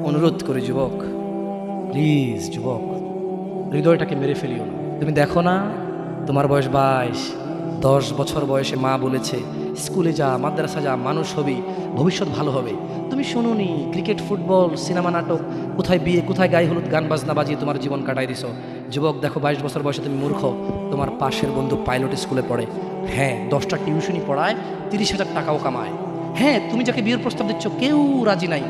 অনুরোধ করে যুবক, প্লিজ যুবক, হৃদয়টাকে মেরে ফেলিও না। তুমি দেখো না, তোমার বয়স 22, 10 বছর বয়সে মা বলেছে স্কুলে যা, মাদ্রাসা যা, মানুষ হবি, ভবিষ্যৎ ভালো হবে। তুমি শোনোনি, ক্রিকেট, ফুটবল, সিনেমা, নাটক, কোথায় বিয়ে, কোথায় গায়ে হলুদ, গান বাজনা বাজিয়ে তোমার জীবন কাটাই দিছো। যুবক দেখো, 22 বছর বয়সে তুমি মূর্খ। তোমার পাশের বন্ধু পাইলট স্কুলে পড়ে, হ্যাঁ 10টা টিউশনই পড়ায়, 30,000 টাকাও কামায়। হ্যাঁ, তুমি যাকে বিয়ের প্রস্তাব দিচ্ছ কেউ রাজি নাই,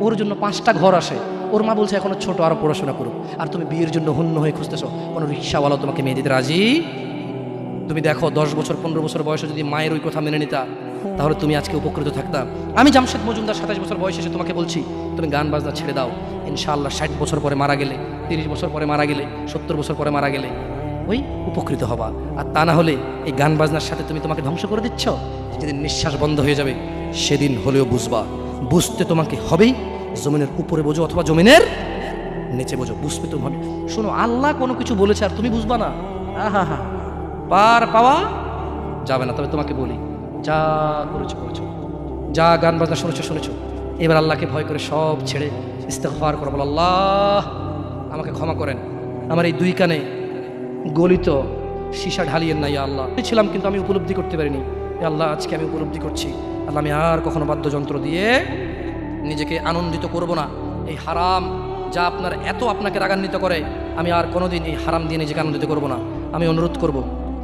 ওর জন্য 5টা ঘর আসে, ওর মা বলছে এখনো ছোট, আরো পড়াশোনা করুক, আর তুমি বিয়ের জন্য হন্য হয়ে খুঁজতেছো। কোনো রিক্সাওয়ালাও তোমাকে মেয়ে দিতে রাজি। তুমি দেখো 10 বছর 15 বছর বয়সে যদি মায়ের ওই কথা মেনে নিতা, তাহলে তুমি আজকে উপকৃত থাকতা। আমি জামশেদ মজুমদার 27 বছর বয়সে এসে তোমাকে বলছি তুমি গান বাজনা ছেড়ে দাও। ইনশাআল্লাহ 60 বছর পরে মারা গেলে, 30 বছর পরে মারা গেলে, 70 বছর পরে মারা গেলে ওই উপকৃত হবা। আর তা না হলে এই গান বাজনার সাথে তুমি তোমাকে ধ্বংস করে দিচ্ছ। যেদিন নিঃশ্বাস বন্ধ হয়ে যাবে সেদিন হলেও বুঝবা, বুঝতে তোমাকে হবেই। জমিনের উপরে বোঝো অথবা জমিনের নিচে বোঝো, বুঝতে তুমি হবে। শোনো, আল্লাহ কোনো কিছু বলেছে আর তুমি বুঝবা না, আহা হা, পার পাওয়া যাবে না। তবে তোমাকে বলি, যা করেছো করেছো, যা গান বাজনা শুনেছো শুনেছো, এবার আল্লাহকে ভয় করে সব ছেড়ে ইস্তেগফার করো, বলো আল্লাহ আমাকে ক্ষমা করেন, আমার এই 2 কানে গলিত সীসা ঢালিয়েন না ইয়া আল্লাহ। ছিলাম কিন্তু আমি উপলব্ধি করতে পারিনি, ইয়া আল্লাহ আজকে আমি উপলব্ধি করছি। আল্লাহ আমি আর কখনো বাদ্যযন্ত্র দিয়ে নিজেকে আনন্দিত করব না। এই হারাম যা আপনার এত আপনাকে রাগান্বিত করে, আমি আর কোনোদিন এই হারাম দিয়ে নিজেকে আনন্দিত করব না। আমি অনুরোধ করব,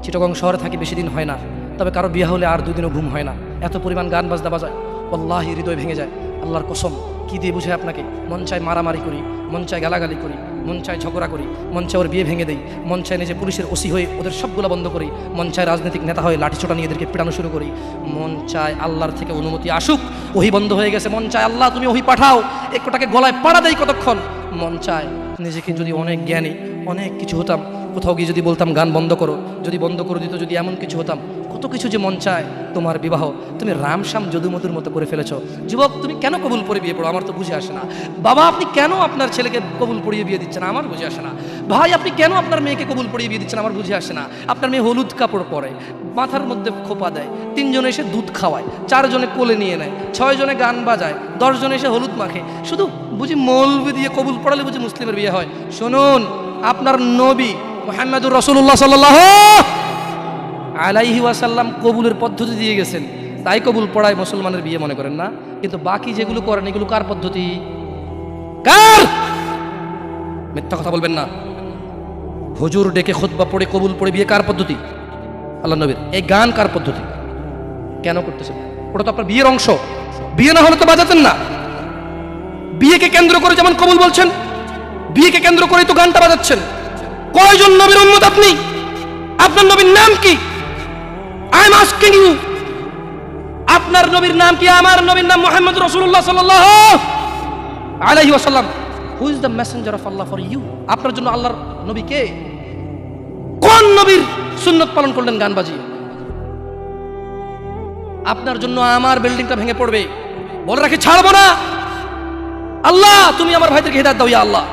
চিটাগং শহরে থাকি, বেশি দিন হয় না, তবে কারো বিয়ে হলে আর 2 দিনও ঘুম হয় না, এত পরিমাণ গান বাজনা বাজায়, আল্লাহি হৃদয় ভেঙে যায়। আল্লাহর কসম, কি দিয়ে বুঝে আপনাকে, মন চায় মারামারি করি, মন চায় গালাগালি করি, মন চায় ঝগড়া করি, মন চায় ওর বিয়ে ভেঙে দেই, মন চায় নিজে পুলিশের ওসি হয়ে ওদের সবগুলো বন্ধ করি, মন চায় রাজনৈতিক নেতা হয়ে লাঠিছোটা নিয়ে এদেরকে পেটানো শুরু করি, মন চায় আল্লাহর থেকে অনুমতি আসুক, ওহি বন্ধ হয়ে গেছে, মন চায় আল্লাহ তুমি ওহি পাঠাও, একটাকে গলায় পাড়া দেই কতক্ষণ। মন চায় নিজেকে যদি অনেক জ্ঞানী, অনেক কিছু হতাম, কোথাও গিয়ে যদি বলতাম গান বন্ধ করো, যদি বন্ধ করে দিত, যদি এমন কিছু হতাম, কত কিছু যে মন চায়। তোমার বিবাহ তুমি রামশ্যাম যদুমধুর মতো করে ফেলেছো। যুবক তুমি কেন কবুল পড়ে বিয়ে পড়ো, আমার তো বুঝে আসে না। বাবা আপনি কেন আপনার ছেলেকে কবুল পড়িয়ে বিয়ে দিচ্ছেন, আমার বুঝে আসে না। ভাই আপনি কেন আপনার মেয়েকে কবুল পড়িয়ে বিয়ে দিচ্ছেন, আমার বুঝে আসে না। আপনার মেয়ে হলুদ কাপড় পরে, মাথার মধ্যে খোপা দেয়, 3 জনে এসে দুধ খাওয়ায়, 4 জনে কোলে নিয়ে নেয়, 6 জনে গান বাজায়, 10 জনে এসে হলুদ মাখে, শুধু বুঝি মৌলবি দিয়ে কবুল পড়ালে বুঝি মুসলিমের বিয়ে হয়। শুনুন, আপনার নবী মুহাম্মদুর রাসূলুল্লাহ সাল্লাল্লাহু আলাইহি ওয়াসাল্লাম কবুলের পদ্ধতি দিয়ে গেছেন, তাই কবুল পড়ায় মুসলমানের বিয়ে মনে করেন না। কিন্তু বাকি যেগুলো করেন এগুলো কার পদ্ধতি? কার? মিথ্যা কথা বলবেন না। হুজুর ডেকে খুতবা পড়ে কবুল পড়ে বিয়ে কার পদ্ধতি? আল্লাহ নবীর। এই গান কার পদ্ধতি? কেন করতেছেন? ওটা তো আপনার বিয়ের অংশ, বিয়ে না হলে তো বাজাতেন না। বিয়েকে কেন্দ্র করে যেমন কবুল বলছেন, বিয়েকে কেন্দ্র করে তো গানটা বাজাচ্ছেন। কয়জন নবীর উম্মত আপনি? আপনার নবীর নাম কি? আই এম আস্কিং ইউ, আপনার নবীর নাম কি? আমার নবীর নাম মুহাম্মদ রাসূলুল্লাহ সাল্লাল্লাহু আলাইহি ওয়াসাল্লাম। Who is the messenger of Allah for you? আপনার জন্য আল্লাহর নবী কে? কোন নবীর সুন্নাত পালন করলেন গান বাজিয়ে? আপনার জন্য আমার বিল্ডিংটা ভেঙে পড়বে, বলে রাখি ছাড়বো না। আল্লাহ তুমি আমার ভাইদেরকে হিদায়াত দাও ইয়া আল্লাহ।